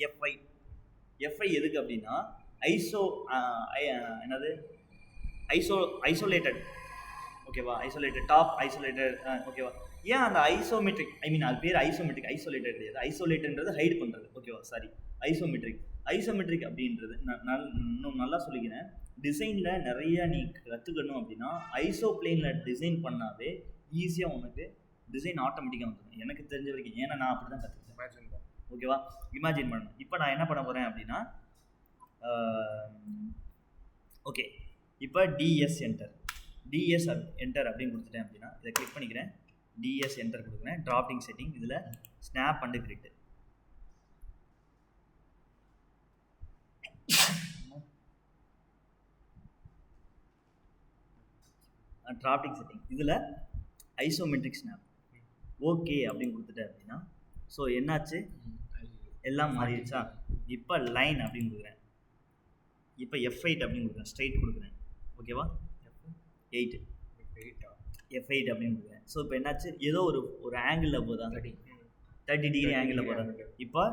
FI. FI எதுக்கு அப்படின்னா என்னது ஐசோலேட்டட், ஓகேவா? ஐசோலேட்டட் டாப், ஐசோலேட்டட், ஓகேவா? ஏன் அந்த ஐசோமெட்ரிக், அது பேர் ஐசோமெட்ரிக், ஐசோலேட்டட் கிடையாது. ஐசோலேட்டட்ன்றது ஹைட் பண்ணுறது, ஓகேவா? சாரி, ஐசோமெட்ரிக் அப்படின்றது இன்னும் நல்லா சொல்லிக்கிறேன். டிசைனில் நிறைய நீ கற்றுக்கணும் அப்படின்னா ஐசோ பிளேனில் டிசைன் பண்ணாவே ஈஸியாக உனக்கு டிசைன் ஆட்டோமேட்டிக்காக வந்துடும். எனக்கு தெரிஞ்ச வரைக்கும், ஏன்னா நான் அப்படி தான் கற்றுக்கிட்டேன், ஓகேவா? இமேஜின் பண்ணணும். இப்போ நான் என்ன பண்ண போகிறேன் அப்படின்னா, ஓகே, இப்போ டிஎஸ் என்டர் அப்படின்னு கொடுத்துட்டேன் அப்படின்னா இதை கிளிக் பண்ணிக்கிறேன். டிஎஸ் என்டர் கொடுக்குறேன். டிராஃப்டிங் செட்டிங், இதில் snap and grid, drafting setting, இதில் ஐசோமெட்ரிக் ஸ்னாப், ஓகே அப்படின்னு கொடுத்துட்டேன் அப்படின்னா ஸோ என்னாச்சு, எல்லாம் மாறிடுச்சா? இப்போ லைன் அப்படின்னு கொடுக்குறேன். இப்போ F8 அப்படின்னு கொடுக்குறேன், ஸ்ட்ரைட் கொடுக்குறேன், ஓகேவா? F8 அப்படின்னு கொடுக்குறேன். ஸோ இப்போ என்னாச்சு, ஏதோ ஒரு ஆங்கிளில் போதா, 30 டிகிரி ஆங்கிளில் போதா. இப்போ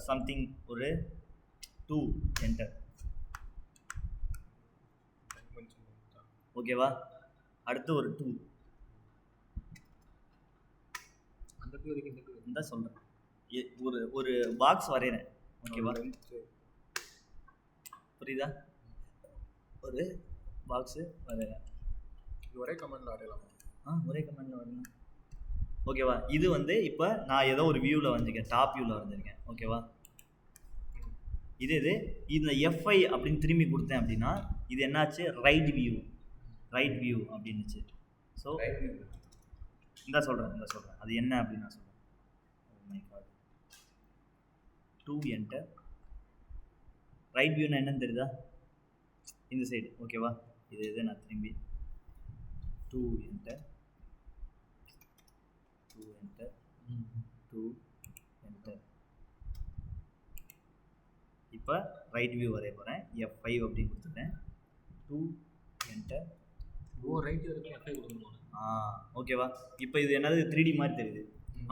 சம்திங் ஒரு 2 என்டர், ஓகேவா? அடுத்து ஒரு 2, அந்த 2 இந்த சொல்கிறேன். ஒரு பாக்ஸ் வரைகிறேன், ஓகேவா? புரியுதா? ஒரு பாக்ஸு வரைகிறேன். ஒரே கமெண்டில் வரையலாம். ஒரே கமெண்டில் வரையலாம், ஓகேவா? இது வந்து இப்போ நான் ஏதோ ஒரு வியூவில் வரைஞ்சிருக்கேன், டாப் வியூவில் வரைஞ்சிருக்கேன், ஓகேவா? இது இந்த எஃப்ஐ அப்படின்னு திரும்பி கொடுத்தேன் அப்படின்னா இது என்னாச்சு, ரைட் வியூ அப்படின்னுச்சு. ஸோ இந்த சொல்கிறேன் அது என்ன அப்படின்னு நான் சொல்கிறேன். 2 என்டர், ரைட் வியூனா என்னன்னு தெரியுதா? இந்த சைடு, ஓகேவா? இது நான் திரும்பி 2 என்டர், இப்போ ரைட் வியூ வரைய போகிறேன். F5 அப்படின்னு கொடுத்துட்டேன். 2 என்டர், ரைட் வரைக்கும் F5 கொடுக்கணும். ஓகேவா? இப்போ இது என்னது 3D மாதிரி தெரியுது,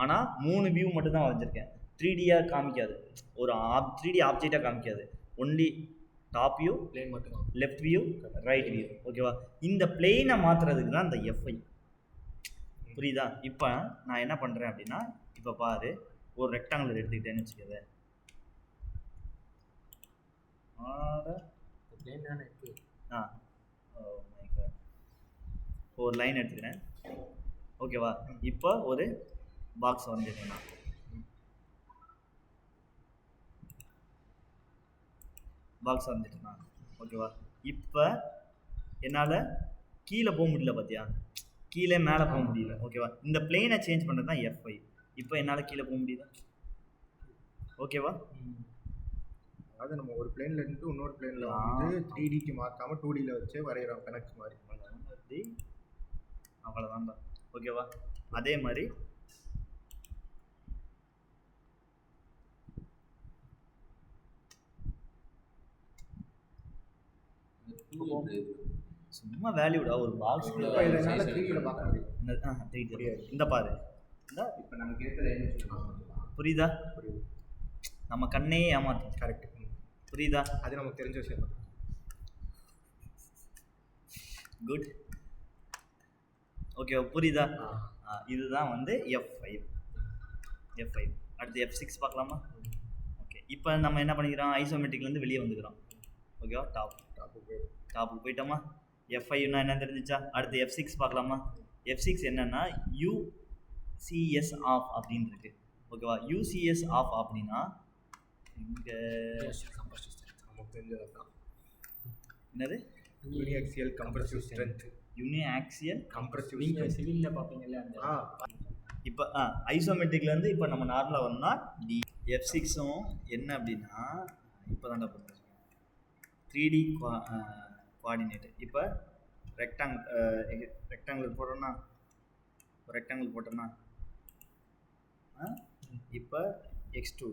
ஆனால் 3 வியூ மட்டும் தான் வரைஞ்சிருக்கேன். 3Dயாக காமிக்காது, ஒரு 3D ஆப்ஜெக்டாக காமிக்காது. ஒன்லி டாப் வியூ, பிளேன் மட்டும், லெஃப்ட் வியூ, ரைட் வியூ, ஓகேவா? இந்த பிளெயினை மாற்றுறதுக்கு தான் இந்த F5, புரியுதா? இப்போ நான் என்ன பண்ணுறேன் அப்படின்னா, இப்போ பாரு, ஒரு ரெக்டாங்குலர் எடுத்துக்கிட்டேன்னு வச்சுக்கவே, ஒரு லைன் எடுத்துக்கிறேன், ஓகேவா? இப்போ ஒரு பாக்ஸ் வரைஞ்சிருக்கேன் நான், ஓகேவா? இப்போ என்னால் கீழே போக முடியல, பார்த்தியா? கீழே மேலே போக முடியல, ஓகேவா? இந்த பிளேனை சேஞ்ச் பண்ணுறது தான் F5. இப்போ என்னால் கீழே போக முடியுதா, ஓகேவா? அதாவது நம்ம ஒரு பிளேன்ல இருந்து இன்னொரு பிளேன்ல வந்து 3Dக்கு மாற்றாம 2Dல வச்சு வரைகிறோம், கனெக்ட் மாதிரி. அவ்வளோதான்டா, ஓகேவா? அதே மாதிரி சும்மா வேல்யூடா ஒரு பாக்ஸ் இந்த பாரு, இப்போ நம்ம கேட்டது என்ன புரியுதா? நம்ம கண்ணே ஏமாத்து, கரெக்ட், புரியுதா? அது நமக்கு தெரிஞ்ச விஷயம் தான். குட், ஓகே, புரியுதா? இதுதான் வந்து F5. அடுத்து F6 பார்க்கலாமா? ஓகே, இப்போ நம்ம என்ன பண்ணிக்கிறோம், ஐசோமெட்ரிக்லேருந்து வெளியே வந்துக்கிறோம், ஓகேவா? டாப்புக்கு போயிட்டோமா? F5னா என்ன தெரிஞ்சிச்சா? அடுத்து F6 பார்க்கலாமா? F6 என்னன்னா UCS ஆஃப் அப்படின்னு இருக்கு, ஓகேவா? UCS ஆஃப் அப்படின்னா இங்கே என்னது, யூனிஆக்சியல் கம்ப்ரசிவ் ஸ்ட்ரென்த். நீங்க சிவில்ல பாப்பீங்கல்ல அந்த. இப்போ ஐசோமெட்ரிக்லேருந்து இப்போ நம்ம நார்மலாக வரணும்னா F6ம் என்ன அப்படின்னா, இப்போ தாண்டா பண்ணுறேன் 3D கோஆர்டினேட்டு. இப்போ ரெக்டாங்கிள் போட்டோம்னா, இப்போ X2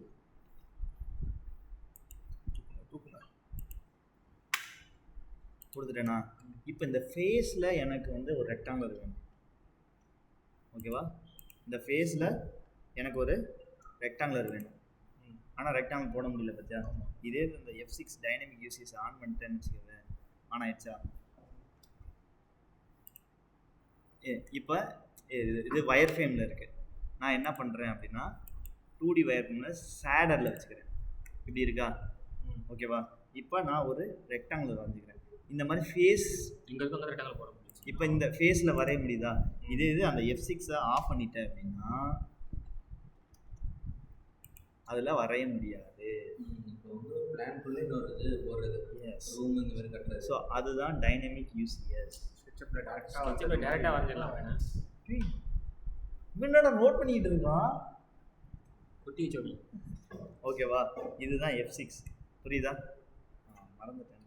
கொடுத்துட்டேனா? இப்போ இந்த ஃபேஸில் எனக்கு வந்து ஒரு ரெக்டாங்குலர் வேணும், ஓகேவா? இந்த ஃபேஸில் எனக்கு ஒரு ரெக்டாங்குலர் வேணும், ஆனால் ரெக்டாங்கிள் போட முடியல பார்த்தியா. இதே இந்த F6 டைனமிக் யூசேஜ் ஆன் பண்ணிட்டேன்னு வச்சுக்கோங்க, ஆன் ஆயிடுச்சா. இப்போ இது வயர் ஃப்ரேமில் இருக்குது. நான் என்ன பண்ணுறேன் அப்படின்னா 2D வயர் ஃப்ரேமில் ஷேடரில் வச்சுக்கிறேன். இப்படி இருக்கா, ஓகேவா. இப்போ நான் ஒரு ரெக்டாங்கிள் வரைஞ்சிக்கிறேன். இந்த மாதிரி ஃபேஸ் இங்கே இருக்க ரெக்டாங்கிள் போட முடியும். இப்போ இந்த ஃபேஸில் வரைய முடியுதா. இது அந்த F6-ஐ ஆஃப் பண்ணிட்டேன் அப்படின்னா அதில் வரைய முடியாது. ஸோ அதுதான் டைனமிக் யூசிஎஸ். டேரெக்டாக வரைஞ்சிடலாம். என்னடா நோட் பண்ணிக்கிட்டு இருக்கான் குட்டி சொல்லி. ஓகேவா, இதுதான் F6. புரியுதா. மறந்துட்டேன்,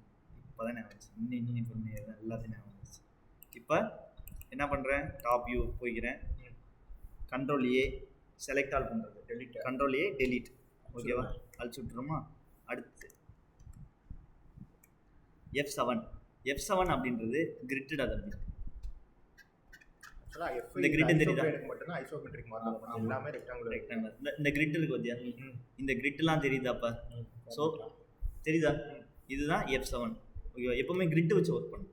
இப்போ தான் ஞாபகம் வந்துச்சு. இன்னும் பொண்ணு எல்லாத்தையும் ஞாபகம் வந்துச்சு. இப்போ என்ன பண்ணுறேன், டாப் வியூ போய்க்கிறேன். Ctrl A செலக்ட் ஆல் பண்ணுறது, Ctrl A டெலீட். ஓகேவா, அழிச்சு விட்டுருமா. அடுத்து F7 அப்படின்றது கிரிட்டட். அது அப்படி இந்த கிரிட் தெரியுதா, இந்த கிரிட் இருக்கு பார்த்தியா, இந்த கிரிட்லாம் தெரியுதாப்பா. ஸோ தெரியுதா, இதுதான் F7. ஓகேவா. எப்போவுமே கிரிட்டு வச்சு ஒர்க் பண்ணு,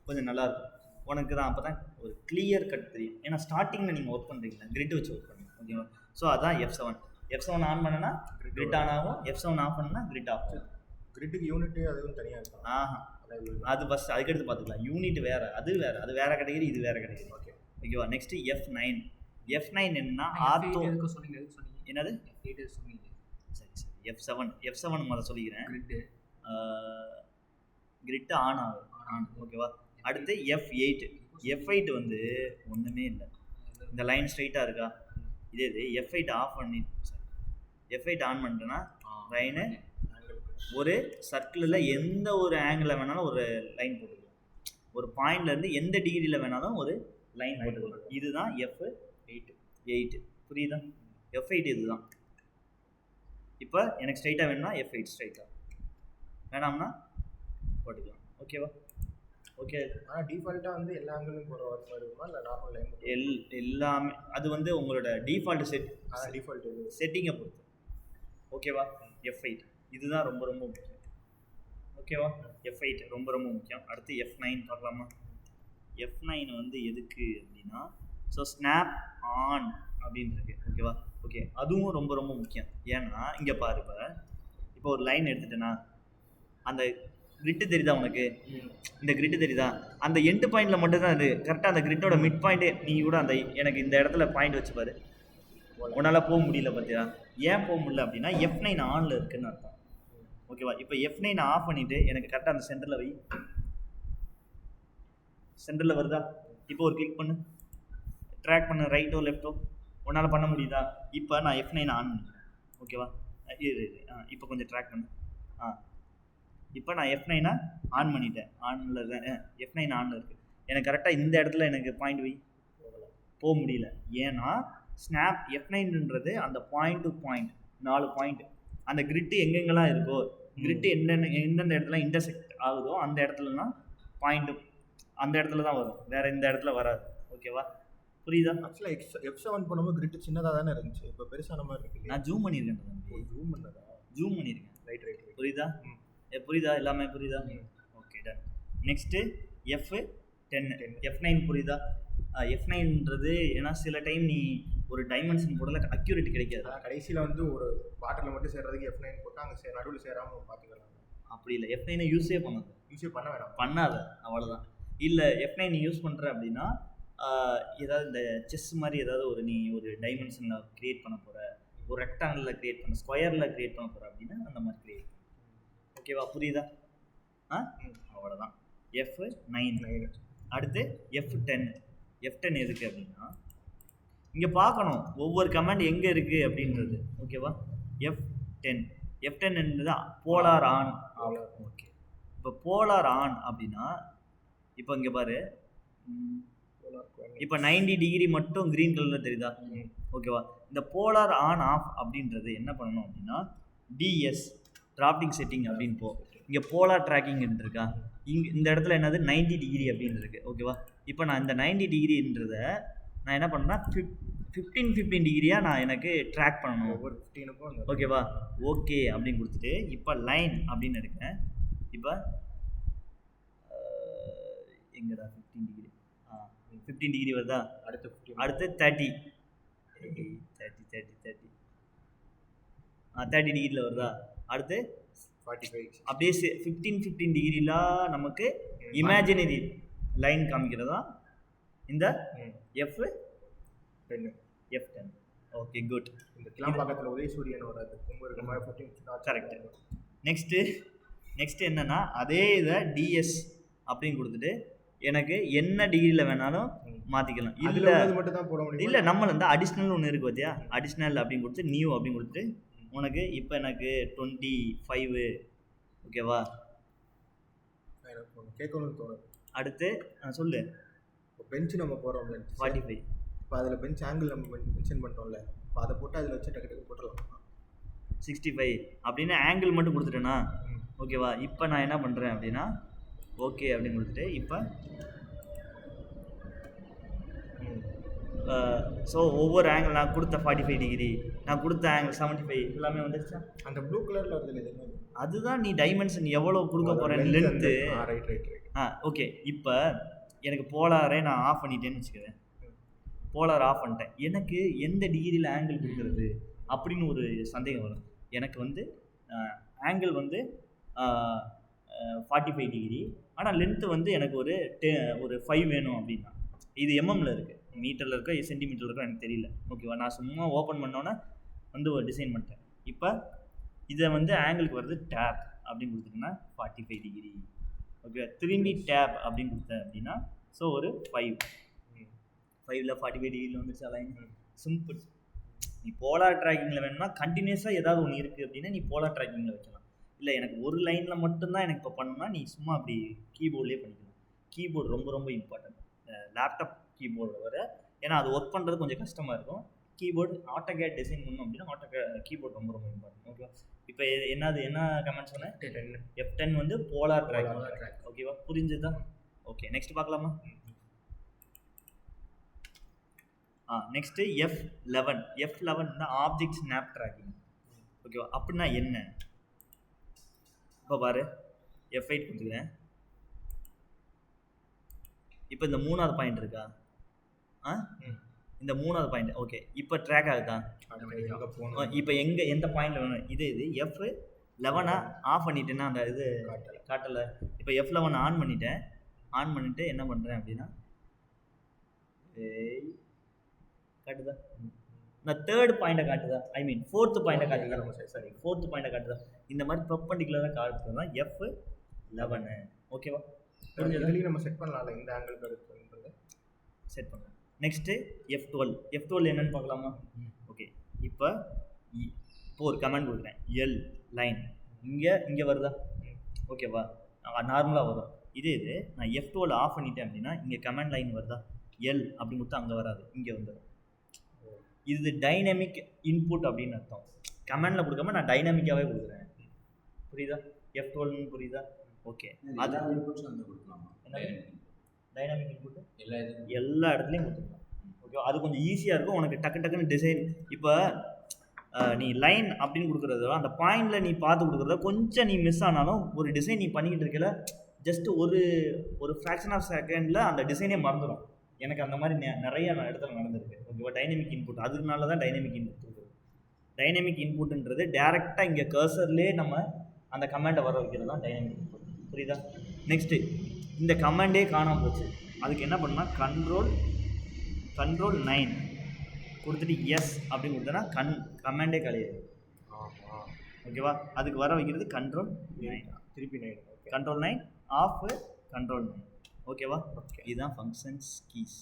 கொஞ்சம் நல்லாயிருக்கும் உனக்கு தான். அப்போ தான் ஒரு கிளியர் கட் தெரியும். ஏன்னா ஸ்டார்டிங்கில் நீங்கள் ஒர்க் பண்ணுறீங்களா, கிரிட்டு வச்சு ஒர்க் பண்ணுங்க. ஓகேவா. ஸோ அதான் F7 ஆன் பண்ணனா கிரிட் ஆன் ஆகும், F7 ஆஃப் பண்ணனா கிரிட் ஆஃப் ஆகும். கிரிட்டுக்கு யூனிட் அதுவும் தனியாக இருக்கும். அது ஃபஸ்ட் அதுக்கடுத்து பார்த்துக்கலாம். யூனிட் வேறு, அது வேறு கேட்டகரி, இது வேறு கேட்டகரி. ஓகேவா. நெக்ஸ்ட்டு F9 என்னன்னா ஆர்த்தோ. என்னது சரி F7 முதல்ல சொல்லிக்கிறேன். கிரிட்டு ஆன் ஆகும். ஓகேவா. அடுத்து F8 வந்து ஒன்றுமே இல்லை, இந்த லைன் ஸ்ட்ரைட்டாக இருக்கா. இதே F8 ஆஃப் பண்ணி F8 ஆன் பண்ணிட்டேன்னா லைனு ஒரு சர்க்கிளில் எந்த ஒரு ஆங்கிளில் வேணாலும் ஒரு லைன் போட்டுக்கலாம். ஒரு பாயிண்ட்லேருந்து எந்த டிகிரியில் வேணாலும் ஒரு லைன் போட்டுக்கலாம். இதுதான் F8. புரியுதா. F8 இதுதான். இப்போ எனக்கு ஸ்ட்ரைட்டாக வேணும்னா F8 ஸ்ட்ரைட்டாக, வேணாம்னா போட்டுக்கலாம். ஓகேவா. ஓகே. ஆனால் டிஃபால்ட்டாக வந்து எல்லா ஆங்கிலும் போகிற மாதிரி இருக்குமா, இல்லை நார்மல் லைன் எல்லாமே அது வந்து உங்களோட டிஃபால்ட் டிஃபால்ட் செட்டிங்கை பொறுத்து. ஓகேவா. F8 இதுதான் ரொம்ப ரொம்ப முக்கியம். ஓகேவா. F8 ரொம்ப ரொம்ப முக்கியம். அடுத்து F9 பார்க்கலாமா. F9 வந்து எதுக்கு அப்படின்னா, ஸோ ஸ்னாப் ஆன் அப்படின்னு இருக்கு. ஓகேவா. ஓகே, அதுவும் ரொம்ப ரொம்ப முக்கியம். ஏன்னா இங்கே பாரு, இப்போ ஒரு லைன் எடுத்துட்டேன்னா அந்த கிரிட்டு தெரியுதா உனக்கு, இந்த கிரிட்டு தெரியுதா, அந்த எண்டு பாயிண்டில் மட்டும்தான் அது கரெக்டாக. அந்த கிரிட்டோட மிட் பாயிண்ட்டே நீ கூட அந்த எனக்கு இந்த இடத்துல பாயிண்ட் வச்சு பாரு, உன்னால் போக முடியல பார்த்தியா. ஏன் போக முடியல அப்படின்னா F9 ஆனில் இருக்குன்னு அர்த்தம். ஓகேவா. இப்போ F9 ஆஃப் பண்ணிவிட்டு எனக்கு கரெக்டாக அந்த சென்டரில் வை. சென்டரில் வருதா. இப்போ ஒரு கிளிக் பண்ணு, ட்ராக் பண்ணு, ரைட்டோ லெஃப்ட்டோ, உன்னால் பண்ண முடியுதா. இப்போ நான் F9 ஆன் பண்ணிக்கிறேன். ஓகேவா. இப்போ கொஞ்சம் ட்ராக் பண்ணு. இப்போ நான் F9 ஆன் பண்ணிட்டேன். F9 ஆனில் இருக்குது. எனக்கு கரெக்டாக இந்த இடத்துல எனக்கு பாயிண்ட் வை, போக முடியல. ஏன்னா ஸ்னாப் F9ன்றது அந்த பாயிண்ட் டு பாயிண்ட் 4 பாயிண்ட். அந்த கிரிட்டு எங்கெங்கெல்லாம் இருக்கோ, கிரிட்டு எந்தெந்த இடத்துல இன்டர்செக்ட் ஆகுதோ அந்த இடத்துலலாம் பாயிண்ட்டு அந்த இடத்துல தான் வரும், வேறு இந்த இடத்துல வராது. ஓகேவா. புரியுதா. ஆக்சுவலாக F7 பண்ணும்போது கிரிட்டு சின்னதாக தானே இருந்துச்சு, இப்போ பெருசான மாதிரி இருக்கு. நான் ஜூம் பண்ணியிருக்கேன். ஜூம் பண்ணியிருக்கேன். ரைட். புரியுதா. புரியுதா, எல்லாமே புரியுதா. Okay, ton. நெக்ஸ்ட்டு F9 புரியுதா. F9ன்றது ஏன்னா சில டைம் நீ ஒரு டைமென்ஷன் போடல அக்யூரேட் கிடைக்காது. கடைசியில் வந்து ஒரு பாட்டில் மட்டும் சேர்றதுக்கு F9 போட்டு அங்கே நடுவில் சேராமல் பார்த்துக்கலாம். அப்படி இல்லை, F9 யூஸே பண்ண வேணாம், பண்ணாத, அவ்வளோதான். இல்லை F9 யூஸ் பண்ணுற அப்படின்னா ஏதாவது இந்த செஸ் மாதிரி ஏதாவது நீ ஒரு டைமென்ஷனில் க்ரியேட் பண்ண போகிற, ஒரு ரெக்டாங்கிளில் க்ரியேட் பண்ண, ஸ்கொயரில் க்ரியேட் பண்ண போகிற அப்படின்னா அந்த மாதிரி க்ரியேட். ஓகேவா. புரியுதா. அவ்வளோதான். F9. அடுத்து F10 எதுக்கு அப்படின்னா இங்கே பார்க்கணும் ஒவ்வொரு கமாண்ட் எங்கே இருக்குது அப்படின்றது. ஓகேவா. F10 என்பது போலார் ஆன். ஓகே. இப்போ போலார் ஆன் அப்படின்னா இப்போ இங்கே பாரு, இப்போ 90 டிகிரி மட்டும் க்ரீன் கலரில் தெரியுதா. ஓகேவா. இந்த போலார் ஆன் ஆஃப் அப்படின்றது என்ன பண்ணணும் அப்படின்னா DS டிராஃப்டிங் செட்டிங் அப்படின்னு போ. இங்கே போலார் ட்ராக்கிங் இருக்கா, இந்த இடத்துல என்னது 90 டிகிரி அப்படின்னு இருக்குது. ஓகேவா. இப்போ நான் இந்த 90 டிகிரின்றதை நான் என்ன பண்ணுறேன்னா 15 டிகிரியாக நான் எனக்கு ட்ராக் பண்ணணும். ஒவ்வொரு 15க்கும் அந்த ஓகேவா? ஓகே அப்படின்னு கொடுத்துட்டு இப்போ லைன் அப்படின்னு எடுக்கிறேன். இப்போ எங்கடா 15 டிகிரி 15 டிகிரி வருதா? அடுத்த 15 அடுத்து 30 டிகிரியில் வருதா? அடுத்து 45 அப்படியே 15 டிகிரிலாம் நமக்கு இமேஜினரி லைன் காமிக்கிறதா இந்த F10. Okay good. இந்த கிளாம்பாக்கத்தில் உதயசூரியன் வராது கொம்பு இருக்க மாதிரி 15 கரெக்ட். நெக்ஸ்ட்டு என்னன்னா அதே இதை டிஎஸ் அப்படின்னு கொடுத்துட்டு எனக்கு என்ன டிகிரியில் வேணாலும் மாற்றிக்கலாம். இதுல இல்லை உள்ளது மட்டும் தான் போட முடியும். இல்லை நம்ம வந்து அடிஷ்னல் ஒன்று இருக்குது பார்த்தியா? அடிஷ்னல் அப்படின்னு கொடுத்து நியூ அப்படின்னு கொடுத்துட்டு உனக்கு இப்போ எனக்கு 25 ஓகேவா? கேட்கணும்னு தோணுது. அடுத்து சொல்லு. இப்போ பெஞ்ச் நம்ம போகிறோம்ல 45. இப்போ அதில் பெஞ்ச் ஆங்கிள் நம்ம மென்ஷன் பண்ணுறோம்ல, இப்போ அதை போட்டு அதில் வச்சு டக்கு டக்கு போட்டுடலாம். 65 அப்படின்னு ஆங்கிள் மட்டும் கொடுத்துட்டேன்னா ஓகேவா? இப்போ நான் என்ன பண்ணுறேன் அப்படின்னா ஓகே அப்படின்னு கொடுத்துட்டு இப்போ ஸோ ஒவ்வொரு ஆங்கிள் நான் கொடுத்த 45 டிகிரி, நான் கொடுத்த ஆங்கிள் 75 எல்லாமே வந்துருச்சா? அந்த ப்ளூ கலரில் வருது இல்லை? அதுதான் நீ டைமென்ஷன் எவ்வளோ கொடுக்க போகிறேன் லென்த்து. ரைட். ஓகே. இப்போ எனக்கு போலாரே நான் ஆஃப் பண்ணிட்டேன்னு வச்சுக்கிறேன். போலார் ஆஃப் பண்ணிட்டேன். எனக்கு எந்த டிகிரியில் ஆங்கிள் கொடுக்குறது அப்படின்னு ஒரு சந்தேகம் வரும். எனக்கு வந்து ஆங்கிள் வந்து 45 டிகிரி, ஆனால் லென்த்து வந்து எனக்கு ஒரு 5 வேணும் அப்படின்னா இது எம்எம்மில் இருக்குது, மீட்டரில் இருக்கா சென்டிமீட்டரில் இருக்கா எனக்கு தெரியல. ஓகேவா? நான் சும்மா ஓப்பன் பண்ணோன்னே வந்து ஒரு டிசைன் பண்ணிட்டேன். இப்போ இதை வந்து ஆங்கிளுக்கு வருது டேப் அப்படின்னு கொடுத்துட்டேன்னா 45 டிகிரி. ஓகே. திரும்பி டேப் அப்படின்னு கொடுத்தேன் அப்படின்னா ஸோ ஒரு 5ல் 45 டிகிரியில் வந்துருச்சா லைன்? சிம்பிள். நீ போலார் ட்ராக்கிங்கில் வேணும்னா கண்டினியூஸாக ஏதாவது ஒன்று இருக்குது அப்படின்னா நீ போலார் ட்ராக்கிங்கில் வைக்கலாம். இல்லை எனக்கு ஒரு லைனில் மட்டும்தான் எனக்கு இப்போ பண்ணணும்னா நீ சும்மா அப்படி கீபோர்ட்லேயே பண்ணிக்கலாம். கீபோர்டு ரொம்ப ரொம்ப இம்பார்ட்டன்ட் லேப்டாப் கீபோர்டில் வர. ஏன்னா அது ஒர்க் பண்ணுறது கொஞ்சம் கஷ்டமாக இருக்கும். கீபோர்டு ஆட்டோகேட் டிசைன் பண்ணணும் அப்படின்னா கீபோர்டு ரொம்ப ரொம்ப இம்பார்ட்டன்ட். ஓகேவா? இப்போ என்ன கமெண்ட் சொன்னேன்? F10 வந்து போலார் ட்ராக்கிங். ஓகேவா? புரிஞ்சுதா? ஓகே. நெக்ஸ்ட் பார்க்கலாமா? Next F11 object snap tracking. ஓகேவா? அப்படின்னா என்ன? இப்போ பாரு, F8 கொடுத்துக்கிறேன். இப்போ இந்த 3வது பாயிண்ட் இருக்கா? இந்த 3வது பாயிண்ட் ஓகே. இப்போ ட்ராக் ஆகுதா? இப்போ எந்த பாயிண்டில் வேணும்? இது F11 ஆஃப் பண்ணிட்டேன்னா அந்த இது காட்டலை. இப்போ F11 ஆன் பண்ணிவிட்டு என்ன பண்ணுறேன் அப்படின்னா காட்டுதா? நான் 3rd பாயிண்ட்டை காட்டுதா? ஐ மீன் 4th பாயிண்ட்டை காட்டுதா? சாரி 4th பாயிண்ட்டை காட்டுதா? இந்த மாதிரி பெர்பெண்டிகுலராக காட்டுறது தான் F11. ஓகேவா? இதுலேயும் நம்ம செட் பண்ணலாம்ல இந்த ஆங்கிள் கருத்து செட் பண்ணலாம். நெக்ஸ்ட்டு F12 என்னன்னு பார்க்கலாமா? ஓகே. இப்போ ஒரு கமெண்ட் கொடுக்குறேன். எல் லைன் இங்கே வருதா? ஓகேவா? நார்மலாக வரும். இது நான் F12 ஆஃப் பண்ணிட்டேன் அப்படின்னா இங்கே கமெண்ட் லைன் வருதா? எல் அப்படின்னு கொடுத்தா அங்கே வராது, இங்கே வந்துடும். இது டைனமிக் இன்புட் அப்படின்னு அர்த்தம். கமெண்டில் கொடுக்காம நான் டைனாமிக்காகவே கொடுக்குறேன். புரியுதா? F12 புரியுதா? ஓகே. அது டைனாமிக் இன்புட் எல்லா இடத்துலையும் கொடுத்துக்கலாம். ஓகே. அது கொஞ்சம் ஈஸியாக இருக்கும் உனக்கு டக்குன்னு டிசைன். இப்போ நீ லைன் அப்படின்னு கொடுக்குறத அந்த பாயிண்டில் நீ பார்த்து கொடுக்குறத கொஞ்சம் நீ மிஸ் ஆனாலும் ஒரு டிசைன் நீ பண்ணிக்கிட்டு இருக்கல ஜஸ்ட் ஒரு ஃப்ராக்ஷன் ஆஃப் செகண்டில் அந்த டிசைனே மறந்துடும். எனக்கு அந்த மாதிரி நிறைய இடத்துல நடந்திருக்கு. ஓகேவா? Dynamic input. அதுனால தான் டைனமிக் இன்புட் இருக்குது. டைனமிக் இன்புட்ன்றது டேரெக்டாக இங்கே கர்சர்லேயே நம்ம அந்த கமாண்டை வர வைக்கிறது தான் டைனமிக் இன்புட். புரியுதா? நெக்ஸ்ட்டு இந்த கமாண்டே காணாமல் போச்சு. அதுக்கு என்ன பண்ணால் கண்ட்ரோல் 9 கொடுத்துட்டு எஸ் அப்படின்னு கொடுத்தனா கமாண்டே கிடையாது. ஓகேவா? அதுக்கு வர வைக்கிறது கண்ட்ரோல் 9 திருப்பி 9. Control 9 off control 9. ஓகேவா? இதுதான் ஃபங்க்ஷன்ஸ் கீஸ்.